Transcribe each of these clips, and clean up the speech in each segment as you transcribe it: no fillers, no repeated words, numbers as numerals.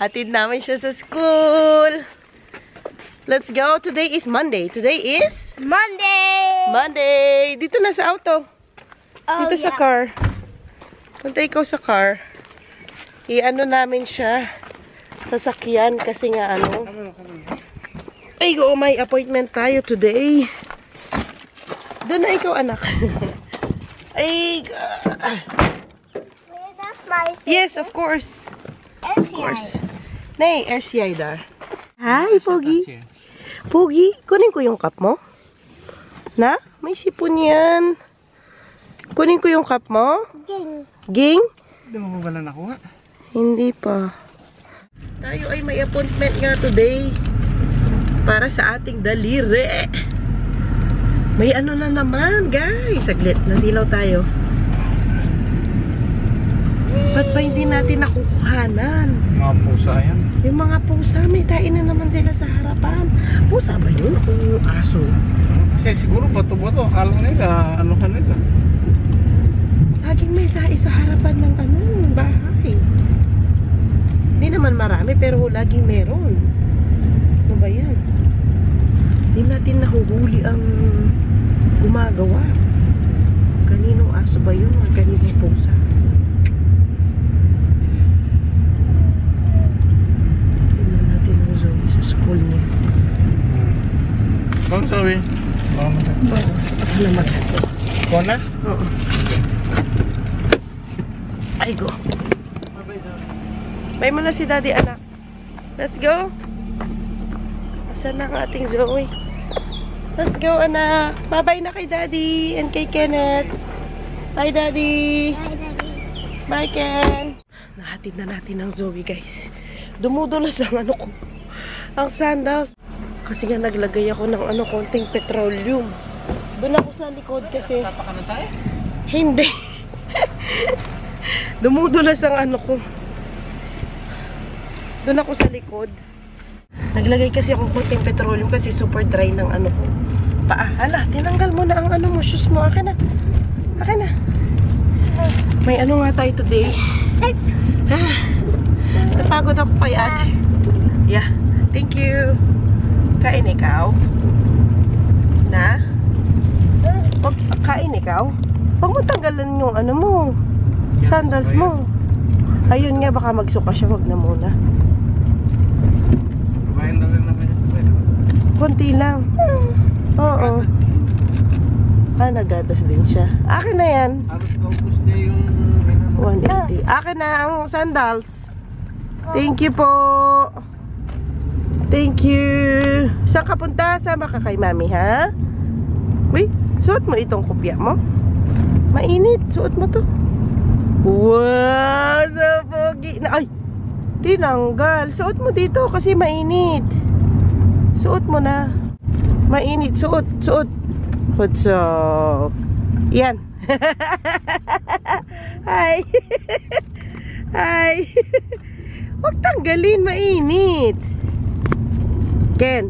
Hatid namin siya sa school. Let's go. Today is Monday. Today is? Monday! Dito na sa auto. Dito sa car. Punta ikaw sa car. I-ano namin siya. Sasakyan kasi nga ano. Ay, go. May appointment tayo today. Doon na ikaw, anak. Ay, yes, of course. Of course. Nay, RCI dar. Hi, Pogi. Pogi, kunin ko yung cup mo. Na? May sipon yan. Kunin ko yung cup mo. Ging. Ging? Hindi mo ba na nakuha? Hindi pa. Tayo ay may appointment nga today. Para sa ating daliri. May ano na naman, guys. Saglit, nasilaw tayo. Ba't ba hindi natin nakukuhanan? Mga pusa yan. Yung mga pusa, may tain na naman sila sa harapan. Pusa ba yun? O aso? Kasi siguro bato-bato. Akala nila, ano ka nila. Laging may tain sa harapan ng ano, bahay. Hindi naman marami, pero laging meron. Ano ba yan? Hindi natin nahuhuli ang gumagawa. Kaninong aso ba yun? Kaninong pusa? School niya. Bang sabi? Ako na maghatid. Ikaw na? Oo. Ay, go. Bye mo na si Daddy, anak. Let's go. Asan na ang ating Zoe? Let's go, anak. Bye-bye na kay Daddy and kay Kenneth. Bye, Daddy. Bye, Daddy. Bye, Ken. Nahatid na natin ang Zoe, guys. Dumudulas ang ano ko. Ang sandals. Kasi nga naglagay ako ng ano, konting petroleum. Doon ako sa likod kasi. Tapa ka na tayo? Hindi. Dumudulas ang ano ko. Doon ako sa likod. Naglagay kasi ako konting petroleum kasi super dry ng ano ko. Paa. Hala, tinanggal mo na ang ano mo, shoes mo. Akin na. Akin na. May ano nga tayo today. Napagod ako kay ate. Yeah. Thank you. Kain ikaw? Na? Kain ikaw? Huwag mo tanggalan yung ano mo. Sandals mo. Ayun nga, baka magsuka siya. Huwag na muna. Kumain na rin naman niya sa pwede. Konti lang. Oo. Nagatas din siya. Akin na yan. Halos naubos niya yung 180. Akin na ang sandals. Thank you po. Thank you. Saan ka punta? Sama ka kay mami, ha? Uy, suot mo itong kopya mo. Mainit. Suot mo to. Wow, so pogi. Ay, tinanggal. Suot mo dito kasi mainit. Suot mo na. Mainit. Suot. Suot. So, yan. Hi. Hi. Huwag tanggalin. Mainit. Ken.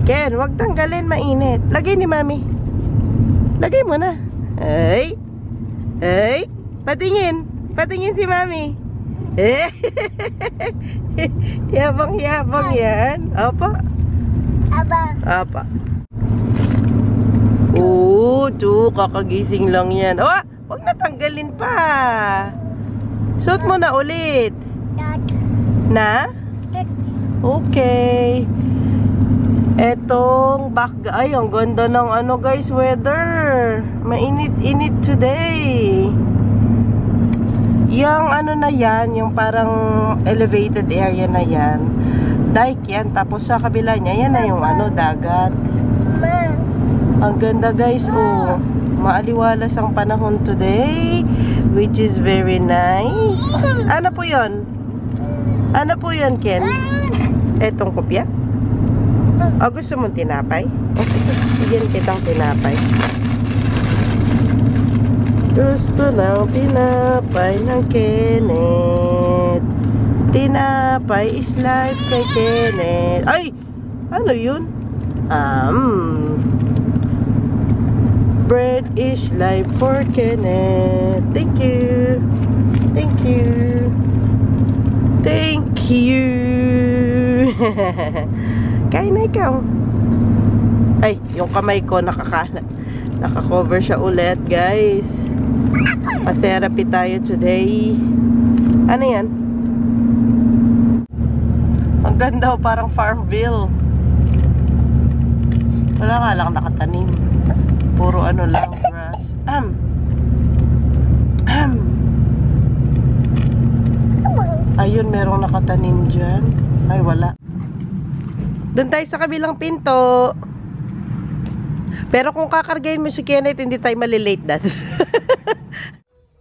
Ken, wag tanggalin, mainit. Lagay ni mami. Lagay mo na. Ay. Ay. Patingin. Patingin si mami. Yabang-yabang yan. Apa? Aba. Apa. To, kakagising lang yan. Oh, wag na tanggalin pa. Suot mo na ulit. Na? Okay. Etong ay, ang ganda ng ano guys, weather. Mainit-init today. Yung ano na yan, yung parang elevated area na yan, dike yan. Tapos sa kabila niya, yan na yung ano, dagat. Ang ganda guys, oh. Maaliwalas ang panahon today, which is very nice. Ano po yun? Ano po yun, Ken? Etong kopya? O, gusto mong tinapay? Okay, bigyan kitang tinapay. Gusto ng tinapay ng Kenneth. Tinapay is life kay Kenneth. Ay! Ano yun? Bread is life for Kenneth. Thank you. Thank you. Thank you. Kain na ikaw. Ay, yung kamay ko nakakalat. Naka-cover siya ulit, guys. Pa-therapy tayo today. Ano yan? Ang ganda, parang Farmville. Wala nga lang nakatanim. Puro ano lang, grass. Ayun, merong nakatanim dyan. Ay, wala. Doon tayo sa kabilang pinto. Pero kung kakargahin mo si Kenneth, hindi tayo malilate, Dad.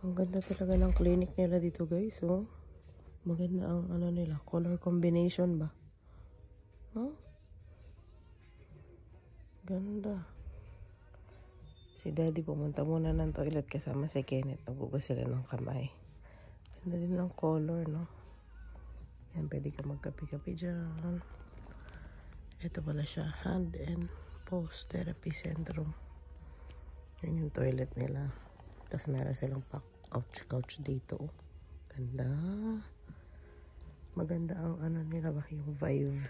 Ang ganda talaga ng clinic nila dito, guys. Oh. Maganda ang ano nila, color combination ba? Huh? Ganda. Si Daddy pumunta muna ng toilet kasama si Kenneth. Nagugas sila ng kamay. Ganda din ng color, no? Yan, pwede ka magkapi-kapi dyan. Ito pala siya, hand and post therapy syndrome. Yan yung toilet nila. Tapos meron silang couch dito. Ganda. Maganda ang ano nila ba, yung vibe.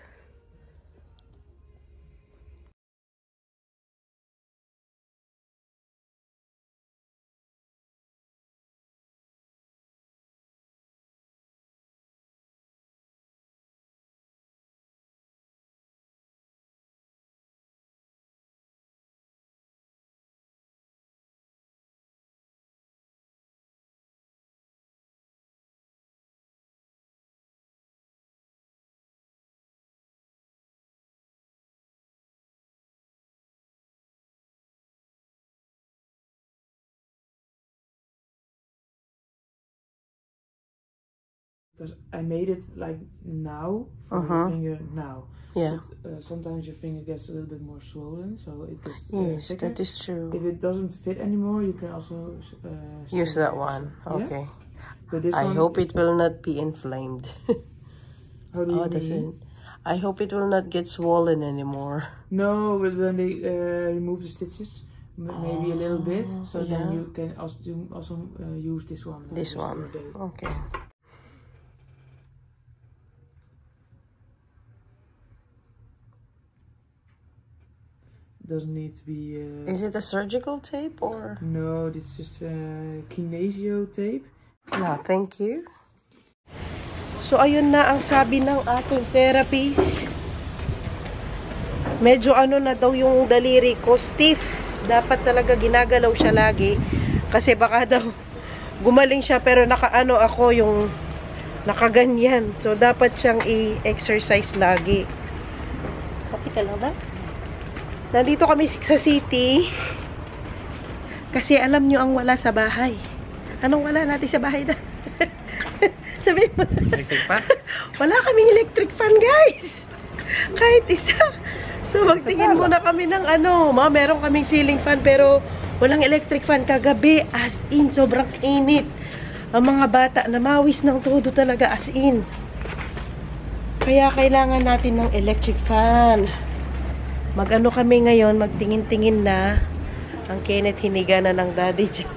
Because I made it like now for your finger now. Yeah. But, sometimes your finger gets a little bit more swollen, so it gets Yes, thicker. that is true. If it doesn't fit anymore, you can also Use still that use one. it. Yeah? Okay. But this I one hope is it will not be inflamed. How do you that's mean? it. I hope it will not get swollen anymore. No, but when they remove the stitches, maybe a little bit, so yeah. then you can also use this one. This one. for the- Okay. Doesn't need to be. Is it a surgical tape or? No, this is kinesio tape. Yeah, thank you. So, ayun na ang sabi ng ating therapist. Medyo ano na daw yung daliri ko, stiff. Dapat talaga ginagalaw siya lagi. Kasi baka daw gumaling siya pero nakaano ako yung nakaganyan. So, dapat siyang i-exercise lagi. Okay ka lang ba? Nandito kami sa city. Kasi alam nyo ang wala sa bahay. Anong wala natin sa bahay na? Sabi mo. Electric fan? Wala kaming electric fan, guys. Kahit isa. So, magtingin muna kami ng ano. Meron kaming ceiling fan pero walang electric fan kagabi. As in, sobrang init. Ang mga bata namawis ng todo talaga as in. Kaya kailangan natin ng electric fan. Mag-ano kami ngayon, magtingin-tingin na. Ang Kenneth hiniga na ng daddy dyan.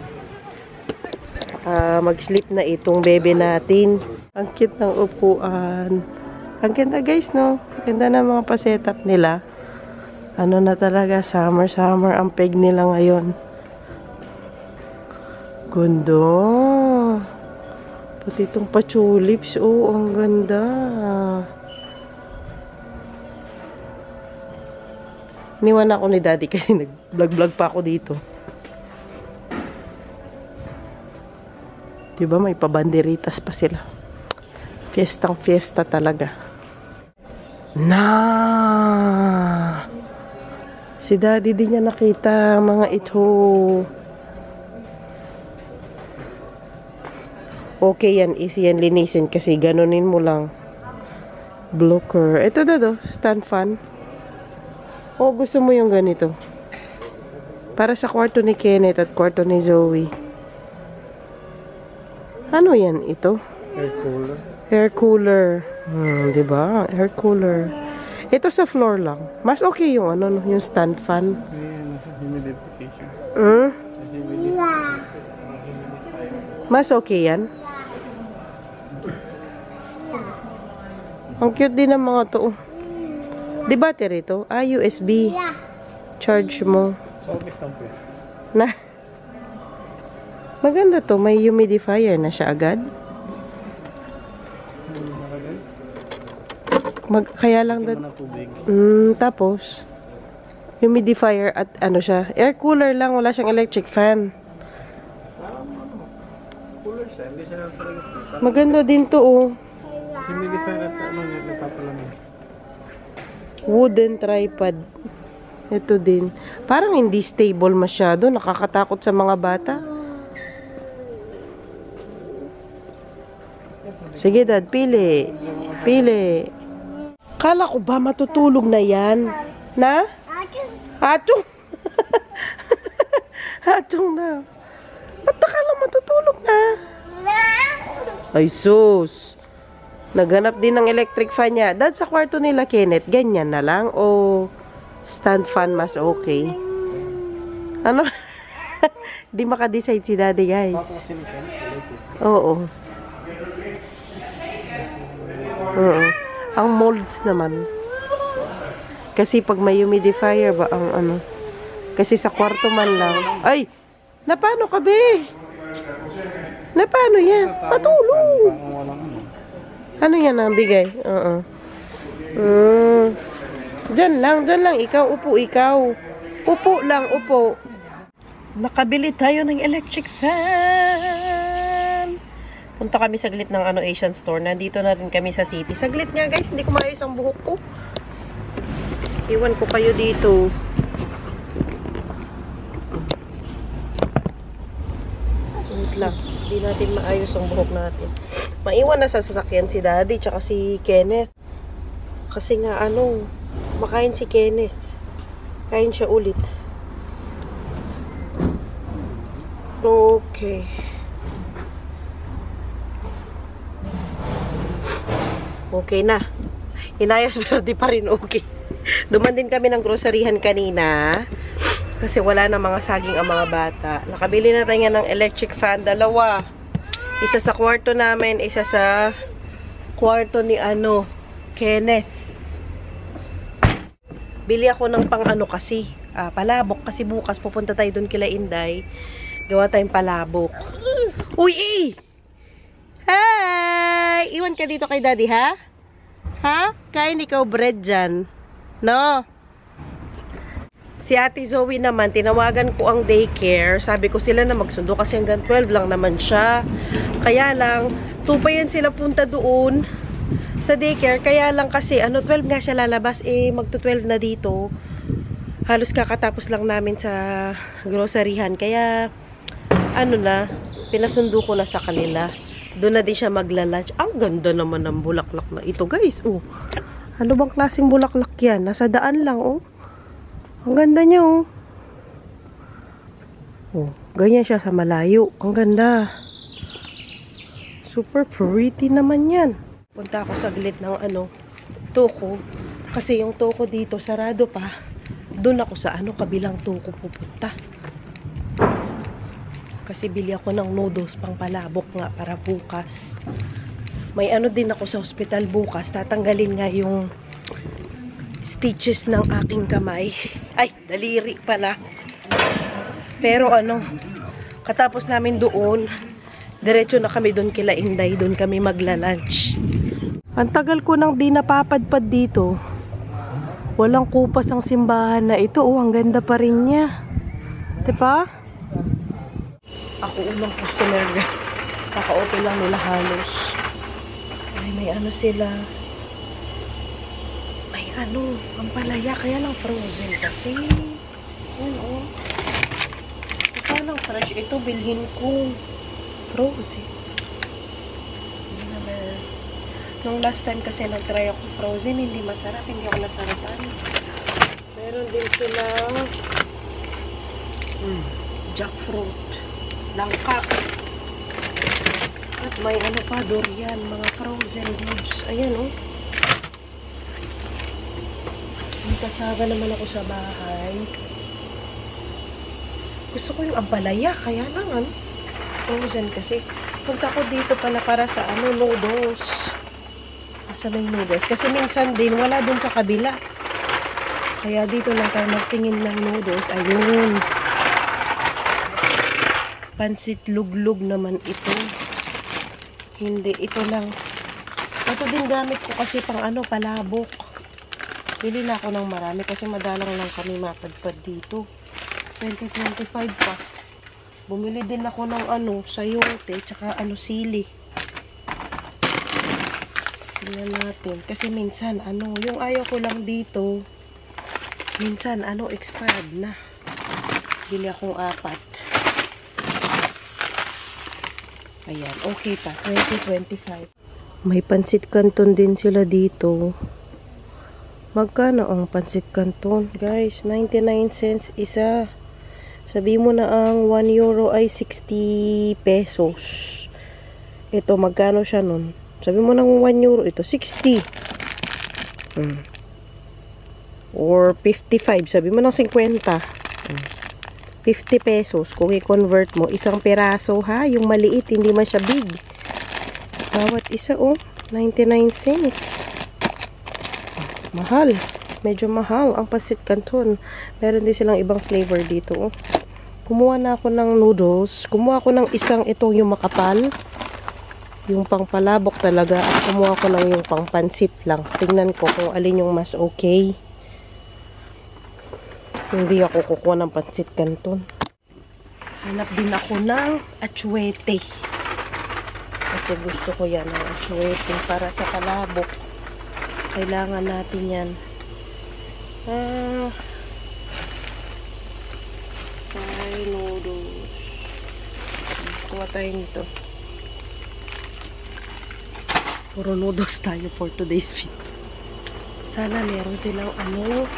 Mag-sleep na itong bebe natin. Ang cute ng upuan. Ang ganda, guys, no? Ganda na mga pa-setup nila. Ano na talaga, summer ang peg nila ngayon. Gundo. Pati itong pa-tulips. Oh, ang ganda. Niwan ako ni daddy kasi nag-vlog pa ako dito. Diba may pabanderitas pa sila. Fiestang fiesta talaga. Si daddy din niya nakita mga ito. Okay yan, easy yan linisin kasi ganunin mo lang. Blocker. Ito do, stand fan. O gusto mo yung ganito? Para sa kwarto ni Kenneth at kwarto ni Zoe. Ano yan ito? Air cooler. Air cooler. Diba? Air cooler. Ito sa floor lang. Mas okay yung ano, yung stand fan. Ayan, humidification. Mas okay yan? Ang cute din ng mga to. Oh. Di battery to? Ah, USB. Charge mo. Na. Maganda to. May humidifier na siya agad. Kaya lang tapos humidifier at ano siya. Air cooler lang. Wala siyang electric fan. Maganda din to, oh. Wooden tripod. Ito din. Parang hindi stable masyado. Nakakatakot sa mga bata. Sige, Dad. Pili. Pili. Kala ko ba matutulog na yan? Na? Atong. Atong na. Ba't nakala matutulog na? Ay, sus. Naghanap din ng electric fan niya. Dad, sa kwarto nila, Kenneth, ganyan na lang? O stand fan mas okay? Ano? Di maka-decide si Daddy, guys. Oo. Oo. Ang molds naman. Kasi pag may humidifier ba, ang ano. Kasi sa kwarto man lang. Ay! Na paano ka, be? Na paano yan? Matulog! Ano yan ang bigay? Oo. Diyan lang. Ikaw, upo, ikaw. Upo lang, upo. Nakabili tayo ng electric fan. Punta kami saglit ng Asian store. Nandito na rin kami sa city. Saglit nga, guys. Hindi ko maayos ang buhok ko. Iwan ko kayo dito. Wait lang. Hindi natin maayos ang buhok natin. Maiwan na sa sasakyan si Daddy tsaka si Kenneth. Kasi nga makain si Kenneth. Kain siya ulit. Okay. Okay na. Inayos pero di pa rin okay. Duman din kami ng groceryhan kanina. Kasi wala na mga saging ang mga bata. Nakabili na tayo ng electric fan. 2. Isa sa kwarto namin. Isa sa kwarto ni Kenneth. Bili ako ng pang kasi. Palabok. Kasi bukas pupunta tayo dun kila Inday. Gawa tayong palabok. Uy! Hi! Iwan ka dito kay Daddy, ha? Ha? Kain ikaw bread dyan. No? Si Ate Zoe naman, tinawagan ko ang daycare. Sabi ko sila na magsundo kasi hanggang 12 lang naman siya. Kaya lang, 2 pa yan sila punta doon sa daycare. Kaya lang kasi, 12 nga siya lalabas. Magto-12 na dito. Halos kakatapos lang namin sa groceryhan. Kaya, pinasundo ko na sa kanila. Doon na din siya magla-lunch. Ang ganda naman ng bulaklak na ito, guys. Oh. Ano bang klaseng bulaklak yan? Nasa daan lang, oh. Ang ganda niya, oh. Oh, ganyan siya sa malayo. Ang ganda. Super pretty naman yan. Punta ako saglit ng toko. Kasi yung toko dito, sarado pa. Doon ako sa kabilang toko pupunta. Kasi bili ako ng noodles pang palabok nga para bukas. May din ako sa hospital bukas. Tatanggalin nga yung stitches ng aking kamay. Ay, daliri pala. Pero katapos namin doon, diretso na kami doon kila Inday. Doon kami magla-lunch. Ang tagal ko nang di napapadpad dito. Walang kupas ang simbahan na ito. Oh, ang ganda pa rin niya. Diba? Ako unang customer, guys. Kaka-open lang nila halos. Ay, may sila. Ang palaya, kaya lang frozen kasi. Yan, oh. Kaya lang fresh. Ito, bilhin ko. Frozen. Yan naman. Nung last time kasi nag-try ako frozen, hindi masarap. Hindi ako nasarapan. Meron din sila jackfruit. Langka. At may pa, durian. Mga frozen goods. Ayan, oh. Kasama naman ako sa bahay. Gusto ko yung ampalaya, kaya lang frozen kasi. Punta ko dito pala para sa noodles. sa may noodles. Kasi minsan din, wala dun sa kabila. Kaya dito lang tayo magtingin ng noodles. Ayun. Pansit luglug naman ito. Hindi, ito lang. Ito din gamit ko kasi pang ano, palabok. Pili na ako ng marami kasi madalang lang kami mapadpad dito. 2025 pa. Bumili din ako ng ano, sayote, tsaka ano, sili. Tingnan natin. Kasi minsan, ano, yung ayaw ko lang dito, minsan, ano, expired na. Bili akong 4. Ayan, okay pa. 2025. May pansit canton din sila dito. Magkano ang pansit canton? Guys, 99 cents isa. Sabi mo na ang 1 euro ay 60 pesos. Ito, magkano siya nun? Sabi mo ng 1 euro, ito 60. Or 55. Sabi mo ng 50. 50 pesos. Kung i-convert mo, isang peraso ha. Yung maliit, hindi man siya big. Bawat isa, oh. 99 cents. Mahal. Medyo mahal ang pansit canton. Meron din silang ibang flavor dito, oh. Kumuha na ako ng noodles. Kumuha ako ng isang itong yung makapal. Yung pang palabok talaga. At kumuha ko lang yung pang pansit lang. Tingnan ko kung alin yung mas okay. Hindi ako kukuha ng pansit canton. Hanap din ako ng atsuete. Kasi gusto ko yan ng atsuete para sa palabok. Kailangan natin yan. Thai noodles. Kuha tayo nito. Puro noodles tayo for today's video. Sana meron silang ano,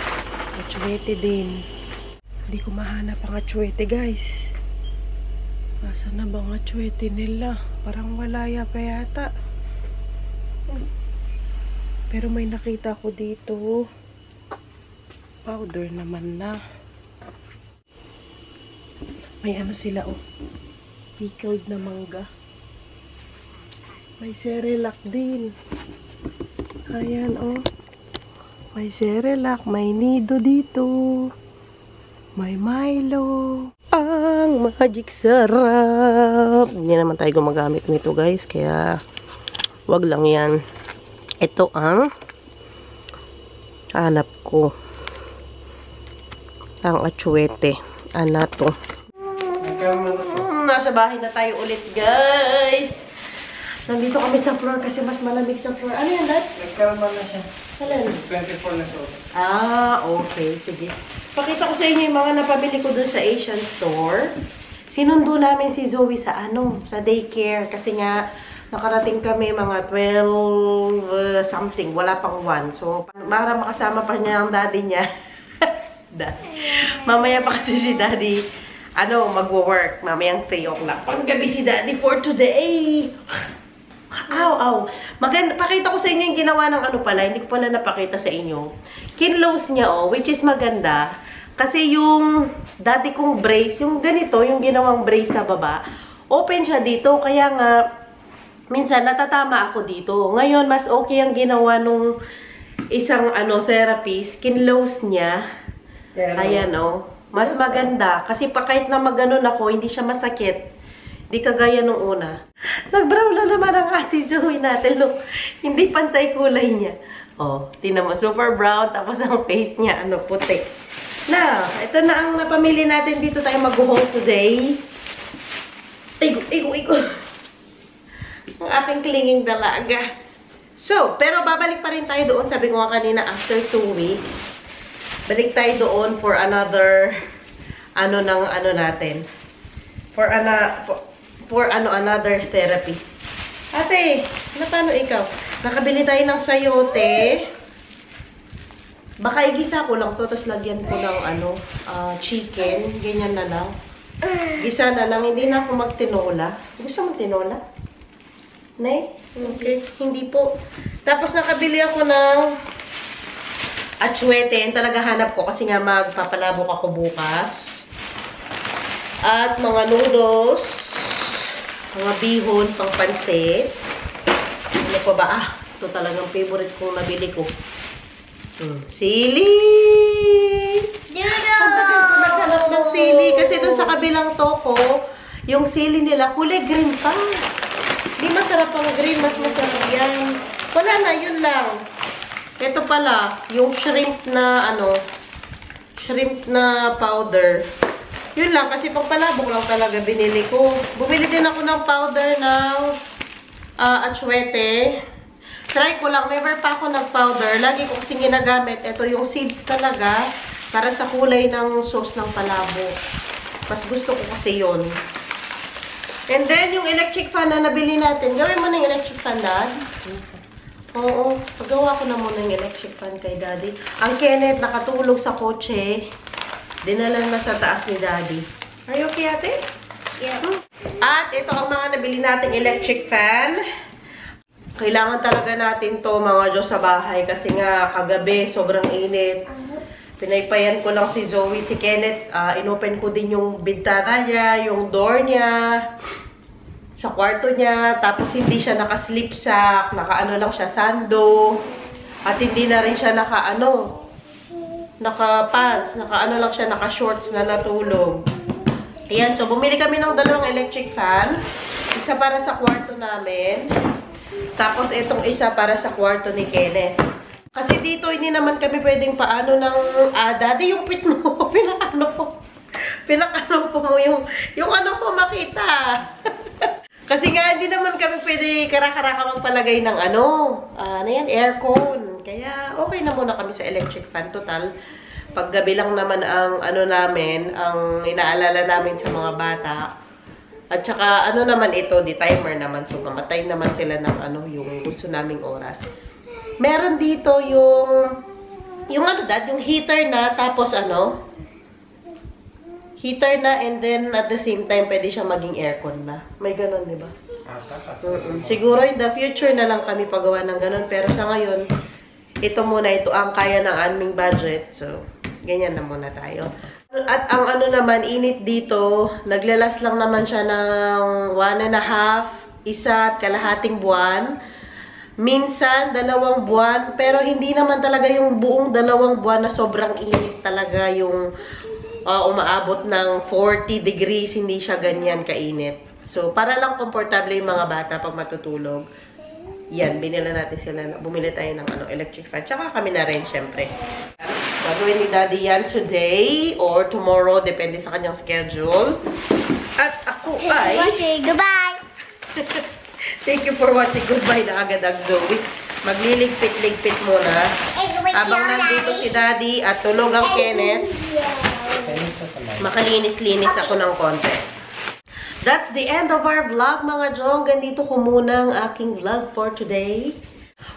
atsuete din. Hindi ko mahanap ang atsuete, guys. Nasaan na bang atsuete nila? Parang wala pa yata. Pero may nakita ko dito. Powder naman na. May ano sila, oh. Pickled na mangga. May Cerelac din. Ayan, oh. May Cerelac, may Nido dito. May Milo. Ang magic sarap. Hindi naman tayo gumagamit nito, guys. Kaya, wag lang yan. Ito ang hanap ko. Ang atsuete. Anato. Nasa bahay na tayo ulit, guys. Nandito kami sa floor kasi mas malamig sa floor. Ano yan, Dad? Nagkaroon na siya. Alin? 24 na siya. Okay. Sige. Pakita ko sa inyo yung mga napabili ko dun sa Asian store. Sinundo namin si Zoe sa sa daycare. Kasi nga, nakarating kami mga 12 something. Wala pang 1. So, para makasama pa niya ang daddy niya. Mamaya pa kasi si daddy, magwo-work. Mamayang 3 o'clock. Panggabi si daddy for today. Maganda. Pakita ko sa inyo yung ginawa ng pala. Hindi ko pala napakita sa inyo. Kinlose niya, which is maganda. Kasi yung dati kong brace, yung ganito, yung ginawang brace sa baba, open siya dito. Kaya nga, minsan natatama ako dito. Ngayon, mas okay ang ginawa nung isang therapist. Kinlose niya. Ayan, mas maganda. Kasi kahit na mag-ganon ako, hindi siya masakit. Di kagaya nung una. Nag-brown na naman ang ate Zoe natin. Look, hindi pantay kulay niya. Tingnan mo, super brown. Tapos ang face niya, puti. Now, ito na ang napamili natin. Dito tayo mag-haul today. Igo. Ang aking klinging dalaga. So, pero babalik pa rin tayo doon. Sabi ko nga kanina, after 2 weeks. Balik tayo doon for another, natin. For another therapy. Ate, paano ikaw? Nakabili tayo ng sayote. Baka igisa ko lang to, tapos lagyan ko ng chicken. Ganyan na lang. Gisa na lang. Hindi na ako magtinola. Gusto mo tinola? Nay? Okay. Hindi po. Tapos nakabili ako ng atsuete. Yan talaga hanap ko kasi nga magpapalabok ako bukas. At mga noodles. Mga bihon, pang pansit. Ano pa ba? Ito Ito talagang favorite kong nabili ko. Sili! Ang tagal ko naghanap ng sili. Kasi dun sa kabilang toko, yung sili nila, kulay green pa. Di masarap ang green, mas masarap yan. Wala na, yun lang. Ito pala, yung shrimp na, shrimp na powder. Yun lang, kasi pangpalabok lang talaga binili ko. Bumili din ako ng powder ng atsuete. Try ko lang, never pa ako nag-powder. Lagi ko kasing ginagamit. Ito yung seeds talaga para sa kulay ng sauce ng palabok. Mas gusto ko kasi yun. And then, yung electric fan na nabili natin. Gawin mo na yung electric fan, Dad. Oo. Pagawa ko na muna yung electric fan kay Daddy. Ang Kenneth nakatulog sa kotse. Dinala na sa taas ni Daddy. Are you okay, ate? Yeah. At ito ang mga nabili nating electric fan. Kailangan talaga natin to mga Diyos sa bahay kasi nga kagabi sobrang init. Pinaypayan ko lang si Zoe, si Kenneth. Inopen ko din yung bintana niya, yung door niya, sa kwarto niya. Tapos hindi siya naka-sleep sack, naka-ano lang siya, sando. At hindi na rin siya naka-pants, naka-ano lang siya, naka-shorts na natulog. Ayan, so bumili kami ng dalawang electric fan. Isa para sa kwarto namin. Tapos itong isa para sa kwarto ni Kenneth. Kasi dito hindi naman kami pwedeng paano ng Daddy, yung pit mo, pinakano po mo yung ano po makita. Kasi nga hindi naman kami pwede kara-karaka magpalagay ng aircon. Kaya okay na muna kami sa electric fan. Total, paggabi lang naman ang namin, ang inaalala namin sa mga bata. At saka, naman ito, di timer naman. So, mamatay naman sila ng yung gusto naming oras. Meron dito yung Dad, yung heater na, tapos heater na, and then at the same time, pwede siyang maging aircon na. May ganon, di ba? Siguro in the future na lang kami pagawa ng ganon. Pero sa ngayon, ito muna, ito ang kaya ng aming budget. So, ganyan na muna tayo. At ang naman, init dito, naglalas lang naman siya ng 1.5, 1.5 buwan. Minsan, 2 buwan. Pero hindi naman talaga yung buong 2 buwan na sobrang init talaga yung umaabot ng 40 degrees. Hindi siya ganyan kainit. So, para lang komportable yung mga bata pag matutulog. Yan, binila natin sila. Bumili tayo ng electric fan. Tsaka kami na rin, syempre. Gagawin ni Daddy yan today or tomorrow, depende sa kanyang schedule. At ako ay... Goodbye! Thank you for watching. Goodbye na agad ang Zoe. Magliligpit-ligpit muna. Habang nandito si Daddy at tulog ang Kenneth, makalinis-linis ako ng konti. That's the end of our vlog, mga Jong. Ganito ko muna ang aking vlog for today.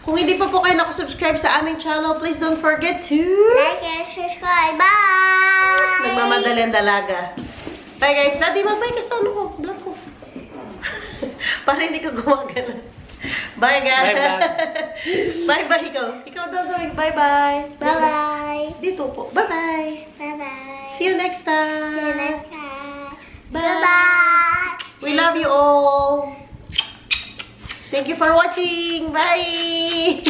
Kung hindi pa po kayo nakasubscribe sa aming channel, please don't forget to... like and subscribe. Bye! Nagmamadali ang dalaga. Bye guys. Daddy, mag-bye ka sa vlog ko. Para hindi ka gumagana. Bye guys. Bye-bye ikaw. Ikaw daw gawin. Bye-bye. Bye-bye. Dito po. Bye-bye. Bye-bye. See you next time. See you next time. Bye. Bye-bye. We love you all. Thank you for watching. Bye.